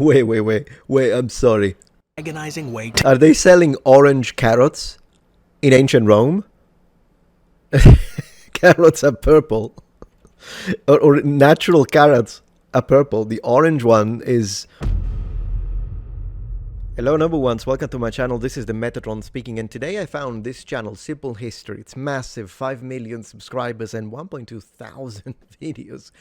Wait, I'm sorry. Agonizing way Are they selling orange carrots in ancient Rome? Carrots are purple. Or natural carrots are purple. The orange one is... Hello number ones, welcome to my channel. This is the Metatron speaking, and today I found this channel, Simple History. It's massive, 5 million subscribers and 1.2 thousand videos.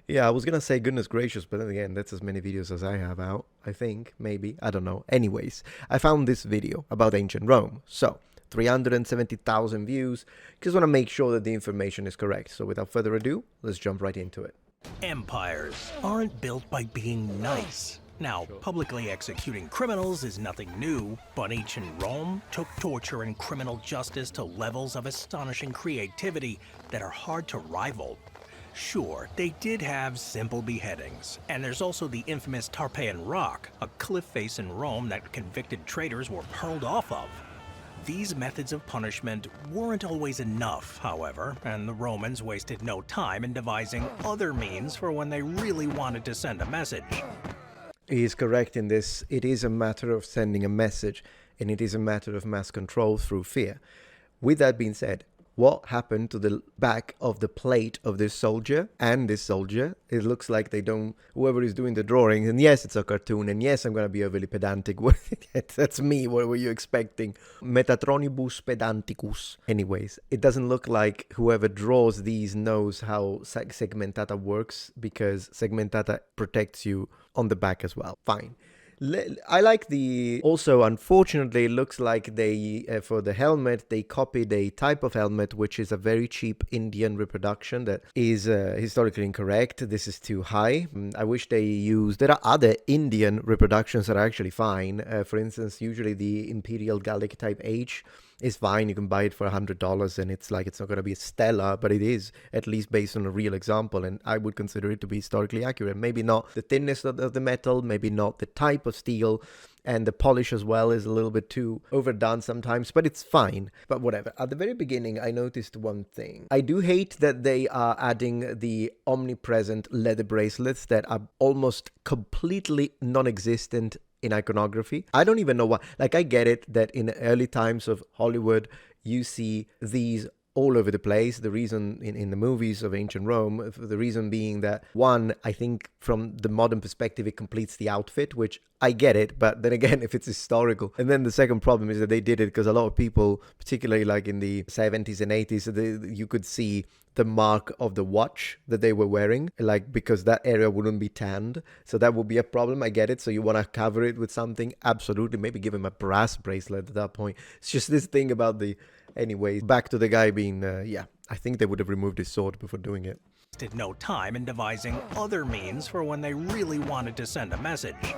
Yeah, I was gonna say goodness gracious, but then again, that's as many videos as I have out, I think, maybe, I don't know. Anyways, I found this video about ancient Rome. So, 370,000 views. Just want to make sure that the information is correct. So without further ado, let's jump right into it. Empires aren't built by being nice. Now, publicly executing criminals is nothing new, but ancient Rome took torture and criminal justice to levels of astonishing creativity that are hard to rival. Sure, they did have simple beheadings, and there's also the infamous Tarpeian Rock, a cliff face in Rome that convicted traitors were hurled off of. These methods of punishment weren't always enough, however, and the Romans wasted no time in devising other means for when they really wanted to send a message. He is correct in this. It is a matter of sending a message, and it is a matter of mass control through fear. With that being said, what happened to the back of the plate of this soldier and this soldier? It looks like they don't, whoever is doing the drawing, and yes, it's a cartoon, and yes, I'm going to be overly pedantic. That's me. What were you expecting? Metatronibus pedanticus. Anyways, it doesn't look like whoever draws these knows how segmentata works, because segmentata protects you on the back as well. Fine. I like the... Also, unfortunately, it looks like they, for the helmet, they copied a type of helmet, which is a very cheap Indian reproduction that is historically incorrect. This is too high. I wish they used... There are other Indian reproductions that are actually fine. For instance, usually the Imperial Gallic Type H is fine. You can buy it for $100, and it's like it's not going to be stellar, but it is at least based on a real example, and I would consider it to be historically accurate. Maybe not the thinness of the metal, maybe not the type of steel, and the polish as well is a little bit too overdone sometimes, but it's fine. But whatever. At the very beginning, I noticed one thing. I do hate that they are adding the omnipresent leather bracelets that are almost completely non-existent in iconography. I don't even know why. Like, I get it that in early times of Hollywood, you see these all over the place. The reason in the movies of ancient Rome, the reason being that, one, I think from the modern perspective, it completes the outfit, which I get it, but then again, if it's historical. And then the second problem is that they did it because a lot of people, particularly like in the 70s and 80s, you could see the mark of the watch that they were wearing, like, because that area wouldn't be tanned. So that would be a problem. I get it. So you want to cover it with something. Absolutely. Maybe give him a brass bracelet at that point. It's just this thing about the... Anyways, back to the guy being, yeah, I think they would have removed his sword before doing it. Wasted no time in devising other means for when they really wanted to send a message.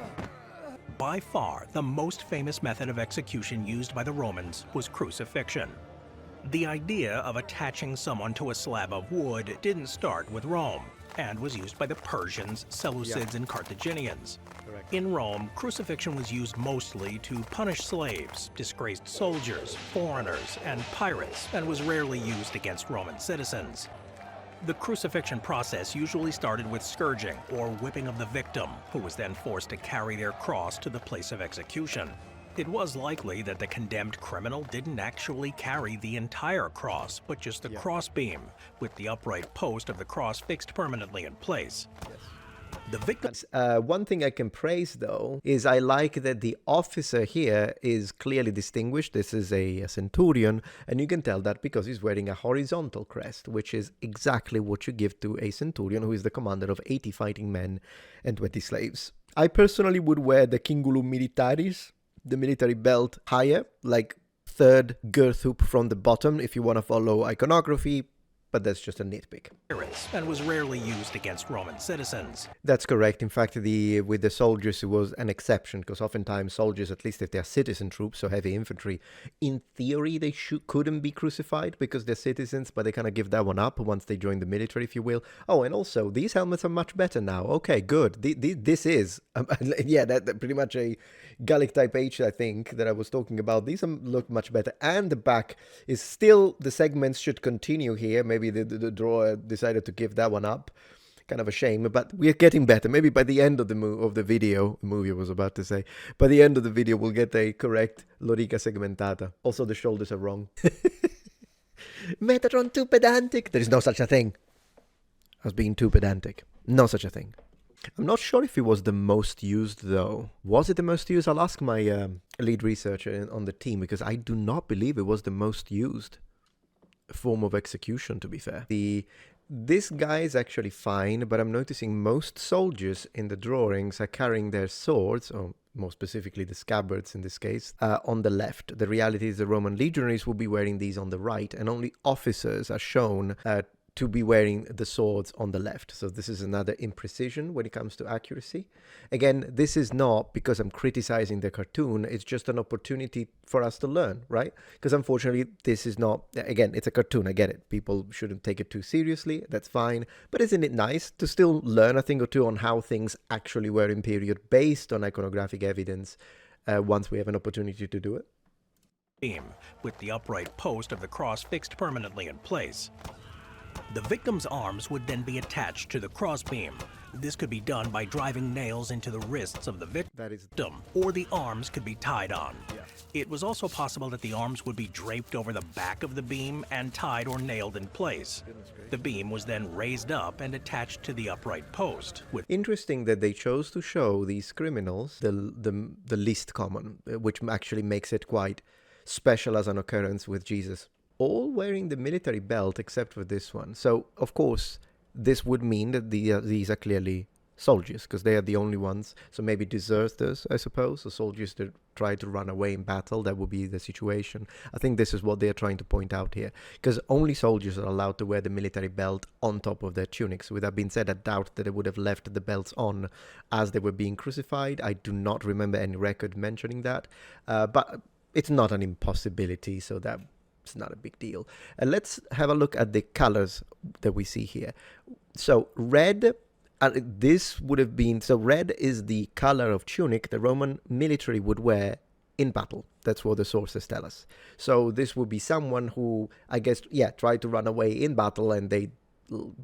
By far, the most famous method of execution used by the Romans was crucifixion. The idea of attaching someone to a slab of wood didn't start with Rome, and was used by the Persians, Seleucids, and Carthaginians. Correct. In Rome, crucifixion was used mostly to punish slaves, disgraced soldiers, foreigners, and pirates, and was rarely used against Roman citizens. The crucifixion process usually started with scourging, or whipping of the victim, who was then forced to carry their cross to the place of execution. It was likely that the condemned criminal didn't actually carry the entire cross, but just the crossbeam, with the upright post of the cross fixed permanently in place. Yes. The victims... one thing I can praise, though, is I like that the officer here is clearly distinguished. This is a centurion, and you can tell that because he's wearing a horizontal crest, which is exactly what you give to a centurion who is the commander of 80 fighting men and 20 slaves. I personally would wear the cingulum militaris, the military belt, higher, like third girth hoop from the bottom if you want to follow iconography, but that's just a nitpick. And was rarely used against Roman citizens. That's correct. In fact, with the soldiers, it was an exception, because oftentimes soldiers, at least if they're citizen troops, so heavy infantry, in theory they couldn't be crucified because they're citizens, but they kind of give that one up once they join the military, if you will. Oh, and also, these helmets are much better now. Okay, good. This is, yeah, that pretty much a Gallic Type H, I think, that I was talking about. These look much better, and the back is still, the segments should continue here. Maybe the drawer decided to give that one up. kind of a shame, but we're getting better. Maybe by the end of the video, movie I was about to say, by the end of the video, we'll get a correct lorica segmentata. Also, the shoulders are wrong. Metatron too pedantic. There is no such a thing as being too pedantic. No such a thing. I'm not sure if it was the most used, though. Was it the most used? I'll ask my lead researcher on the team, because I do not believe it was the most used form of execution, to be fair. This guy is actually fine, but I'm noticing most soldiers in the drawings are carrying their swords, or more specifically the scabbards in this case, on the left. The reality is the Roman legionaries will be wearing these on the right, and only officers are shown to be wearing the swords on the left. So this is another imprecision when it comes to accuracy. Again, this is not because I'm criticizing the cartoon, it's just an opportunity for us to learn, right? Because unfortunately, this is not, again, it's a cartoon, I get it. People shouldn't take it too seriously, that's fine. But isn't it nice to still learn a thing or two on how things actually were in period based on iconographic evidence once we have an opportunity to do it? Beam, with the upright post of the cross fixed permanently in place. The victim's arms would then be attached to the crossbeam. This could be done by driving nails into the wrists of the victim, or the arms could be tied on. Yeah. It was also possible that the arms would be draped over the back of the beam and tied or nailed in place. The beam was then raised up and attached to the upright post. Interesting that they chose to show these criminals the least common, which actually makes it quite special as an occurrence with Jesus. All wearing the military belt except for this one. So, of course, this would mean that these are clearly soldiers, because they are the only ones. So maybe deserters, I suppose, or soldiers that try to run away in battle. That would be the situation. I think this is what they're trying to point out here, because only soldiers are allowed to wear the military belt on top of their tunics. With that being said, I doubt that they would have left the belts on as they were being crucified. I do not remember any record mentioning that, but it's not an impossibility, so that it's not a big deal. Let's have a look at the colors that we see here. So red, this would have been, so red is the color of tunic the Roman military would wear in battle. That's what the sources tell us. So this would be someone who, I guess, yeah, tried to run away in battle, and they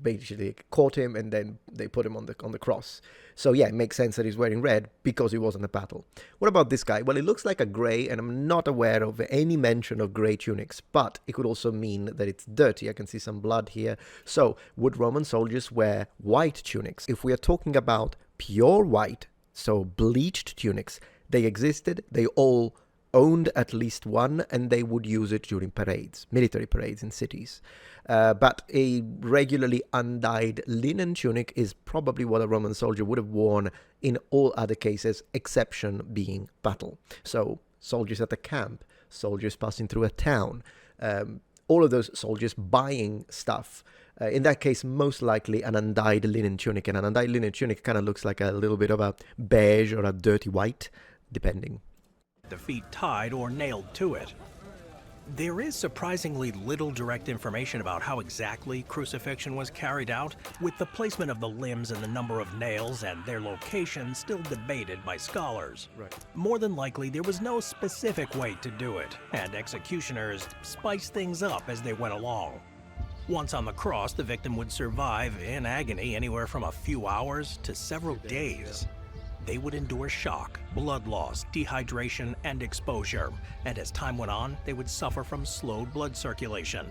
basically caught him and then they put him on the cross. So yeah, it makes sense that he's wearing red because he was in a battle. What about this guy? Well, it looks like a gray, and I'm not aware of any mention of gray tunics, but it could also mean that it's dirty. I can see some blood here. So would Roman soldiers wear white tunics? If we are talking about pure white, so bleached tunics, they existed. They all owned at least one, and they would use it during parades, military parades in cities. But a regularly undyed linen tunic is probably what a Roman soldier would have worn in all other cases, exception being battle. So soldiers at a camp, soldiers passing through a town, all of those soldiers buying stuff. In that case, most likely an undyed linen tunic. And an undyed linen tunic kind of looks like a little bit of a beige or a dirty white, depending. The feet tied or nailed to it. There is surprisingly little direct information about how exactly crucifixion was carried out, with the placement of the limbs and the number of nails and their location still debated by scholars. Right. More than likely, there was no specific way to do it, and executioners spiced things up as they went along. Once on the cross, the victim would survive in agony anywhere from a few hours to several days. They would endure shock, blood loss, dehydration, and exposure, and as time went on, they would suffer from slowed blood circulation.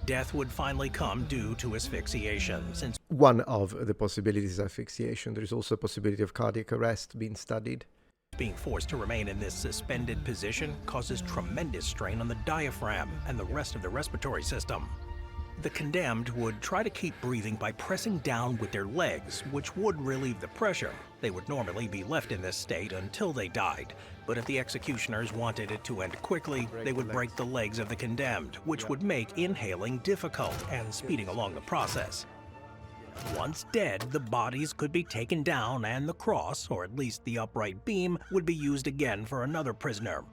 Death would finally come due to asphyxiation, since one of the possibilities is asphyxiation. There is also a possibility of cardiac arrest being studied. being forced to remain in this suspended position causes tremendous strain on the diaphragm and the rest of the respiratory system. The condemned would try to keep breathing by pressing down with their legs, which would relieve the pressure. They would normally be left in this state until they died, but if the executioners wanted it to end quickly, they would break the legs of the condemned, which would make inhaling difficult and speeding along the process. Once dead, the bodies could be taken down and the cross, or at least the upright beam, would be used again for another prisoner.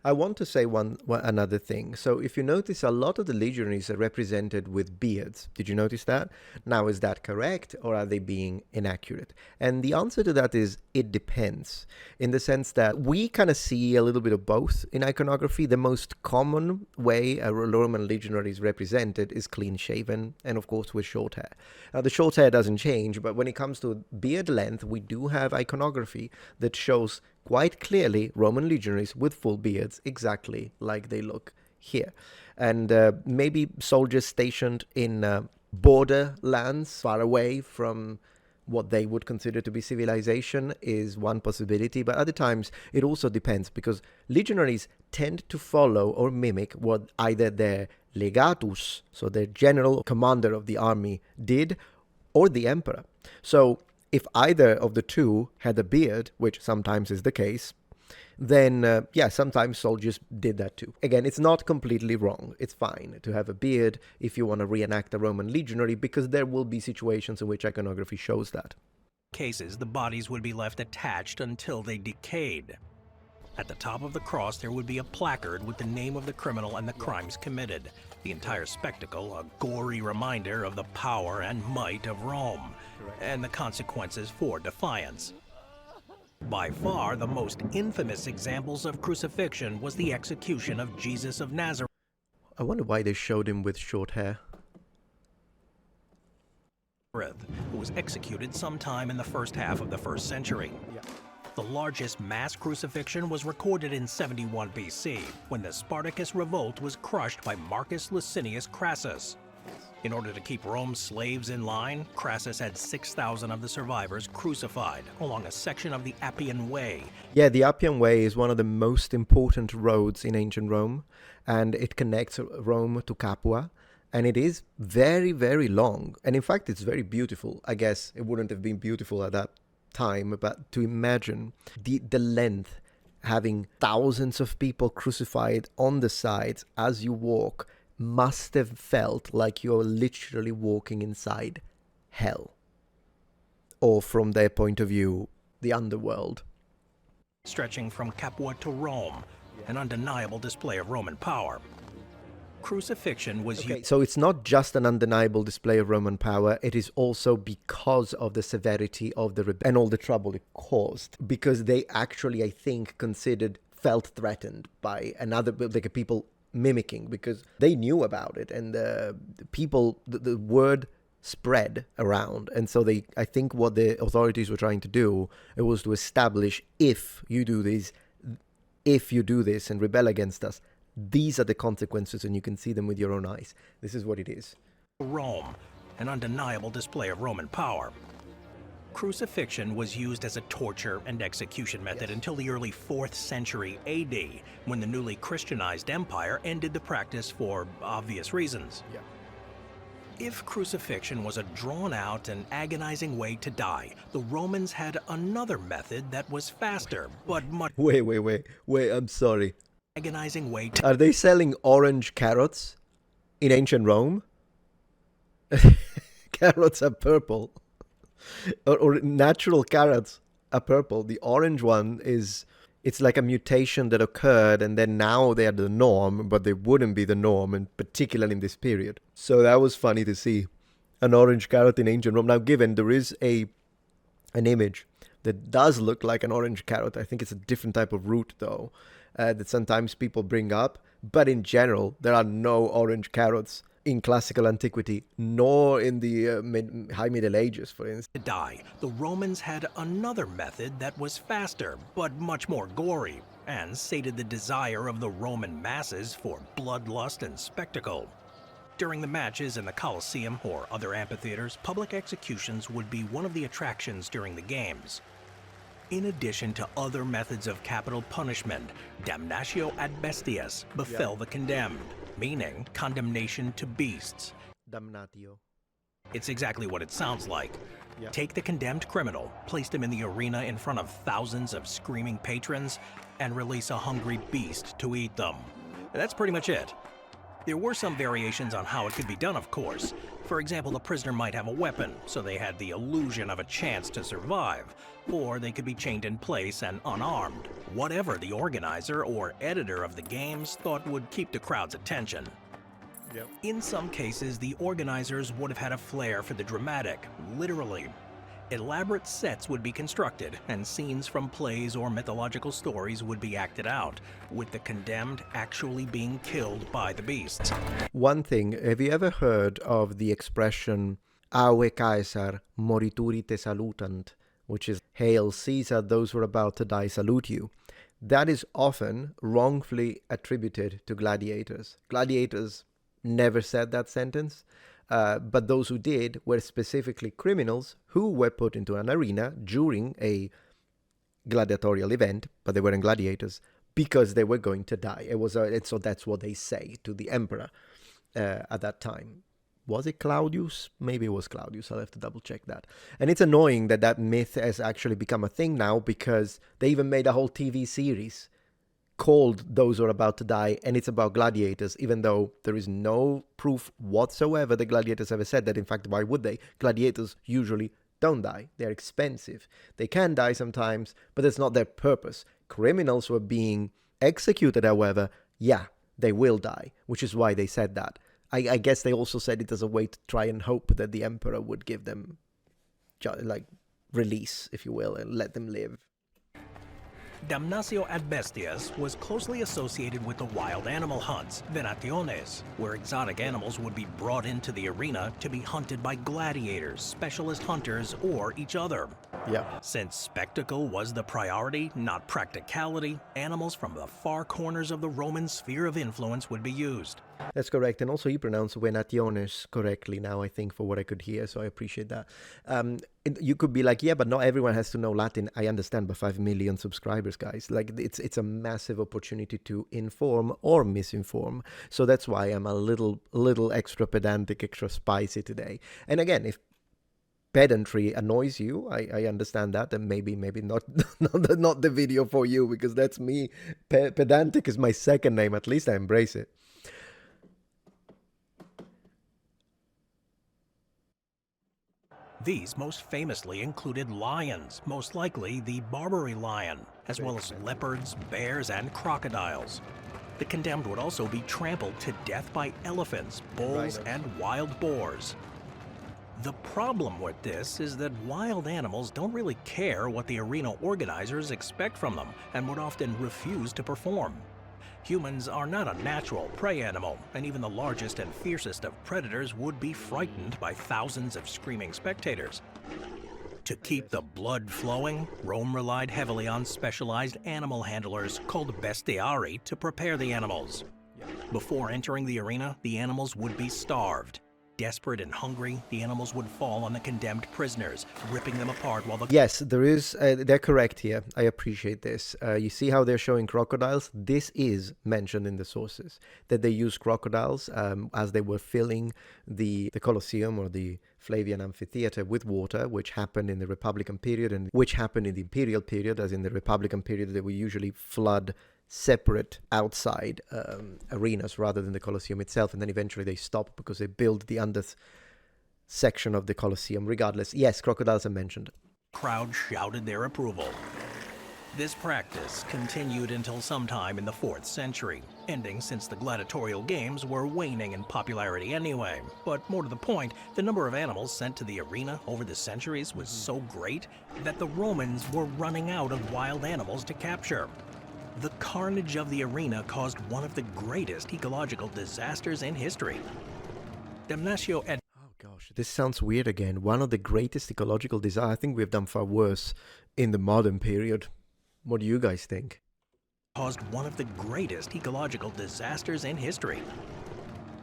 I want to say another thing. So if you notice, a lot of the legionaries are represented with beards. Did you notice that? Now, is that correct, or are they being inaccurate? And the answer to that is it depends, in the sense that we kind of see a little bit of both in iconography. The most common way a Roman legionary is represented is clean-shaven, and of course with short hair. Now, the short hair doesn't change, but when it comes to beard length, we do have iconography that shows quite clearly Roman legionaries with full beards, exactly like they look here. And maybe soldiers stationed in borderlands far away from what they would consider to be civilization is one possibility, but other times it also depends, because legionaries tend to follow or mimic what either their legatus, so the general commander of the army, did, or the emperor. So if either of the two had a beard, which sometimes is the case, then yeah, sometimes soldiers did that too. Again, it's not completely wrong. It's fine to have a beard if you want to reenact a Roman legionary, because there will be situations in which iconography shows that. Cases, the bodies would be left attached until they decayed. At the top of the cross, there would be a placard with the name of the criminal and the crimes committed. The entire spectacle, a gory reminder of the power and might of Rome, and the consequences for defiance. By far, the most infamous examples of crucifixion was the execution of Jesus of Nazareth. I wonder why they showed him with short hair. Who was executed sometime in the first half of the 1st century. The largest mass crucifixion was recorded in 71 BC, when the Spartacus revolt was crushed by Marcus Licinius Crassus. In order to keep Rome's slaves in line, Crassus had 6,000 of the survivors crucified along a section of the Appian Way. Yeah, the Appian Way is one of the most important roads in ancient Rome, and it connects Rome to Capua. And it is very, very long. And in fact, it's very beautiful. I guess it wouldn't have been beautiful at that time, but to imagine the length, having thousands of people crucified on the sides as you walk, must have felt like you're literally walking inside hell. Or from their point of view, the underworld. Stretching from Capua to Rome, an undeniable display of Roman power. Crucifixion was used. So it's not just an undeniable display of Roman power, it is also because of the severity of the and all the trouble it caused. Because they actually, I think, felt threatened by another, like people mimicking, because they knew about it, and the word spread around. And so I think what the authorities were trying to do, it was to establish, if you do this and rebel against us, these are the consequences, and you can see them with your own eyes. This is what it is. Rome, an undeniable display of Roman power. Crucifixion was used as a torture and execution method until the early 4th century AD, when the newly Christianized empire ended the practice for obvious reasons. If crucifixion was a drawn-out and agonizing way to die, the Romans had another method that was faster, but much... Wait, I'm sorry. Agonizing way to... Are they selling orange carrots in ancient Rome? Carrots are purple. Or natural carrots are purple. The orange one it's like a mutation that occurred, and then now they are the norm, but they wouldn't be the norm, and particularly in this period. So that was funny to see an orange carrot in ancient Rome. Now, given there is an image that does look like an orange carrot, I think it's a different type of root though, that sometimes people bring up, but in general, there are no orange carrots in classical antiquity, nor in the High Middle Ages, for instance. To die, the Romans had another method that was faster, but much more gory, and sated the desire of the Roman masses for bloodlust and spectacle. During the matches in the Colosseum or other amphitheaters, public executions would be one of the attractions during the games. In addition to other methods of capital punishment, damnatio ad bestias befell the condemned, meaning condemnation to beasts. Damnatio. It's exactly what it sounds like. Take the condemned criminal, place him in the arena in front of thousands of screaming patrons, and release a hungry beast to eat them. And that's pretty much it. There were some variations on how it could be done, of course. For example, the prisoner might have a weapon, so they had the illusion of a chance to survive, or they could be chained in place and unarmed. whatever the organizer or editor of the games thought would keep the crowd's attention. Yep. In some cases, the organizers would have had a flair for the dramatic, literally. Elaborate sets would be constructed, and scenes from plays or mythological stories would be acted out, with the condemned actually being killed by the beasts. One thing, have you ever heard of the expression Ave Caesar, morituri te salutant, which is Hail Caesar, those who are about to die salute you? That is often wrongfully attributed to gladiators. Gladiators never said that sentence, but those who did were specifically criminals who were put into an arena during a gladiatorial event, but they weren't gladiators, because they were going to die. And so that's what they say to the emperor at that time. Was it Claudius? Maybe it was Claudius. I'll have to double check that. And it's annoying that that myth has actually become a thing now, because they even made a whole TV series called Those Who Are About to Die, and it's about gladiators, even though there is no proof whatsoever the gladiators ever said that. In fact, why would they? Gladiators usually don't die. They're expensive. They can die sometimes, but that's not their purpose. Criminals who are being executed, however, yeah, they will die, which is why they said that. I guess they also said it as a way to try and hope that the emperor would give them, like, release, if you will, and let them live. Damnatio ad bestias was closely associated with the wild animal hunts, venationes, where exotic animals would be brought into the arena to be hunted by gladiators, specialist hunters, or each other. Yeah. Since spectacle was the priority, not practicality, animals from the far corners of the Roman sphere of influence would be used. That's correct. And also you pronounce venationes correctly now, I think, for what I could hear, so I appreciate that. You could be like, yeah, but not everyone has to know Latin. I understand, but 5 million subscribers, guys. Like, it's a massive opportunity to inform or misinform. So that's why I'm a little extra pedantic, extra spicy today. And again, if pedantry annoys you, I understand that, and maybe not not the video for you, because that's me. Pedantic is my second name. At least I embrace it. These most famously included lions, most likely the Barbary lion, as well as leopards, bears, and crocodiles. The condemned would also be trampled to death by elephants, bulls, and wild boars. The problem with this is that wild animals don't really care what the arena organizers expect from them and would often refuse to perform. Humans are not a natural prey animal, and even the largest and fiercest of predators would be frightened by thousands of screaming spectators. To keep the blood flowing, Rome relied heavily on specialized animal handlers called bestiari to prepare the animals. Before entering the arena, the animals would be starved. Desperate and hungry, the animals would fall on the condemned prisoners, ripping them apart while the... Yes, there is. They're correct here. I appreciate this. You see how they're showing crocodiles? This is mentioned in the sources, that they used crocodiles as they were filling the Colosseum or the Flavian Amphitheater with water, which happened in the Republican period, and which happened in the Imperial period. As in the Republican period, they would usually flood separate outside arenas rather than the Colosseum itself, and then eventually they stopped because they built the under section of the Colosseum. Regardless, yes, crocodiles are mentioned. Crowd shouted their approval. This practice continued until sometime in the 4th century, ending since the gladiatorial games were waning in popularity anyway. But more to the point, the number of animals sent to the arena over the centuries was so great that the Romans were running out of wild animals to capture. The carnage of the arena caused one of the greatest ecological disasters in history. Damnatio ad... Oh gosh, this sounds weird again. One of the greatest ecological disasters. I think we've done far worse in the modern period. What do you guys think? Caused one of the greatest ecological disasters in history.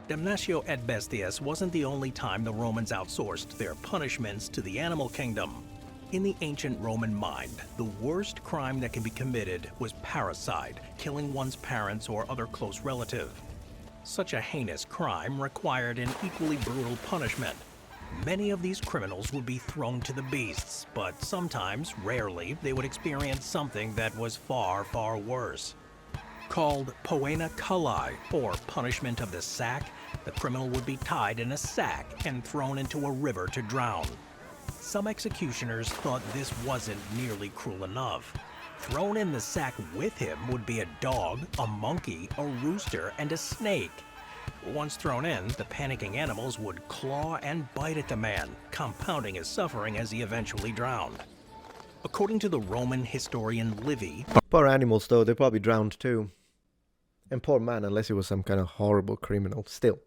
Damnatio ad bestias wasn't the only time the Romans outsourced their punishments to the animal kingdom. In the ancient Roman mind, the worst crime that can be committed was parricide, killing one's parents or other close relative. Such a heinous crime required an equally brutal punishment. Many of these criminals would be thrown to the beasts, but sometimes, rarely, they would experience something that was far, far worse. Called poena culli, or punishment of the sack, the criminal would be tied in a sack and thrown into a river to drown. Some executioners thought this wasn't nearly cruel enough. Thrown in the sack with him would be a dog, a monkey, a rooster, and a snake. Once thrown in, the panicking animals would claw and bite at the man, compounding his suffering as he eventually drowned. According to the Roman historian Livy, Poor animals, though, they probably drowned too. And poor man, unless he was some kind of horrible criminal. Still.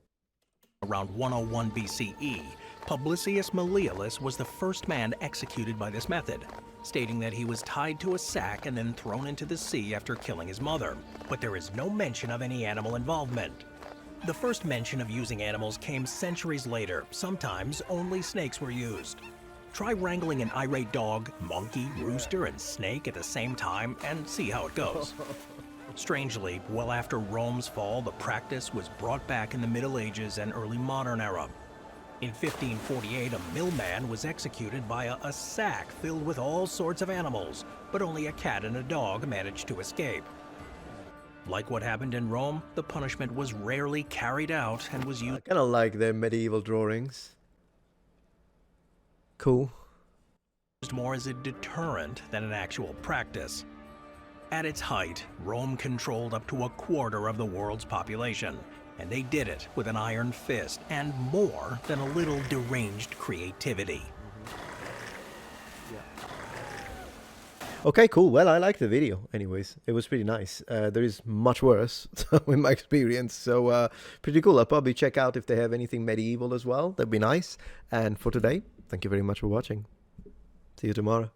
around 101 BCE, Publicius Malleolus was the first man executed by this method, stating that he was tied to a sack and then thrown into the sea after killing his mother. But there is no mention of any animal involvement. The first mention of using animals came centuries later. Sometimes only snakes were used. Try wrangling an irate dog, monkey, rooster, and snake at the same time and see how it goes. Strangely, well after Rome's fall, the practice was brought back in the Middle Ages and early modern era. In 1548, a millman was executed via a sack filled with all sorts of animals, but only a cat and a dog managed to escape. Like what happened in Rome, the punishment was rarely carried out and was I used kind of like their medieval drawings. Cool. more as a deterrent than an actual practice. At its height, Rome controlled up to a quarter of the world's population, and they did it with an iron fist and more than a little deranged creativity. Okay, cool. Well, I liked the video anyways. It was pretty nice. There is much worse in my experience, so pretty cool. I'll probably check out if they have anything medieval as well. That'd be nice. And for today, thank you very much for watching. See you tomorrow.